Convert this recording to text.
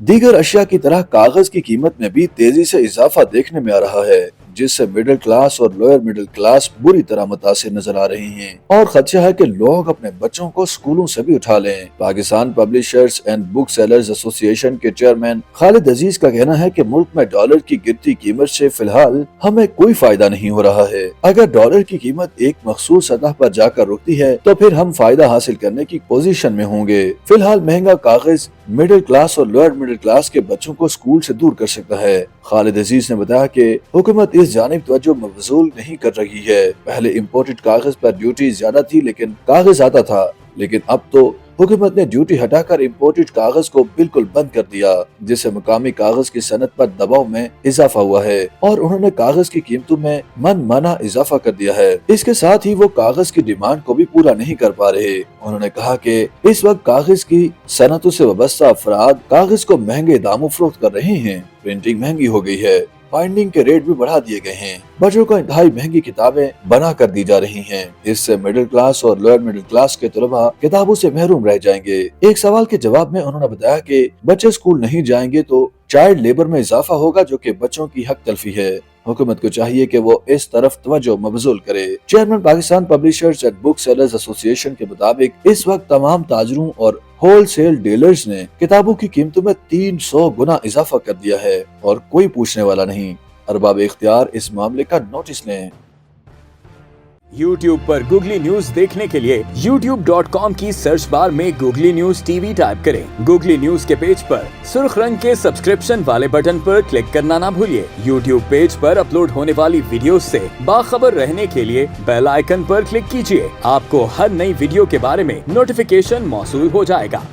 दीगर अशिया की तरह कागज की कीमत में भी तेजी से इजाफा देखने में आ रहा है, जिससे मिडिल क्लास और लोअर मिडिल क्लास बुरी तरह मुतासिर नजर आ रही हैं और खदशा है कि लोग अपने बच्चों को स्कूलों से भी उठा लें। Pakistan publishers and book sellers association के चेयरमैन खालिद अजीज का कहना है कि मुल्क में डॉलर की गिरती कीमत से फिलहाल हमें कोई फायदा नहीं हो रहा है। अगर डॉलर की कीमत एक मखसूस सतह पर जाकर रुकती है तो फिर हम फायदा हासिल करने की पोजीशन में होंगे। फिलहाल महंगा कागज मिडिल क्लास और लोअर मिडिल क्लास के बच्चों को स्कूल से दूर कर सकता है। खालिद अजीज ने बताया कि हुकूमत इस जानिब तवज्जो मबज़ूल नहीं कर रही है। पहले इम्पोर्टेड कागज पर ड्यूटी ज्यादा थी लेकिन कागज आता था, लेकिन अब तो हुकूमत ने ड्यूटी हटाकर इम्पोर्टेड कागज को बिल्कुल बंद कर दिया, जिससे मुकामी कागज की सनत पर दबाव में इजाफा हुआ है और उन्होंने कागज की कीमतों में मनमाना इजाफा कर दिया है। इसके साथ ही वो कागज की डिमांड को भी पूरा नहीं कर पा रहे। उन्होंने कहा कि इस वक्त कागज की सनतों से वाबस्ता अफराद कागज को महंगे दामों फरोख्त कर रहे हैं। प्रिंटिंग महंगी हो गई है, बाइंडिंग के रेट भी बढ़ा दिए गए हैं, बच्चों को इंतहाई महंगी किताबें बना कर दी जा रही हैं। इससे मिडिल क्लास और लोअर मिडिल क्लास के तलबा किताबों से महरूम रह जाएंगे। एक सवाल के जवाब में उन्होंने बताया कि बच्चे स्कूल नहीं जाएंगे तो चाइल्ड लेबर में इजाफा होगा, जो कि बच्चों की हक तलफी है। हुकूमत को चाहिए कि वो इस तरफ तवज्जो मबज़ूल करे। Chairman Pakistan publishers and book sellers association के मुताबिक इस वक्त तमाम ताजरों और होलसेल डीलर्स ने किताबों की कीमतों में 300 गुना इजाफा कर दिया है और कोई पूछने वाला नहीं। अरबाब इख्तियार इस मामले का नोटिस लें। YouTube पर गूगली न्यूज देखने के लिए youtube.com की सर्च बार में गूगली न्यूज टीवी टाइप करें। गूगली न्यूज के पेज पर सुर्ख रंग के सब्सक्रिप्शन वाले बटन पर क्लिक करना ना भूलिए। YouTube पेज पर अपलोड होने वाली वीडियोस से बाखबर रहने के लिए बेल आइकन पर क्लिक कीजिए। आपको हर नई वीडियो के बारे में नोटिफिकेशन मौसूल हो जाएगा।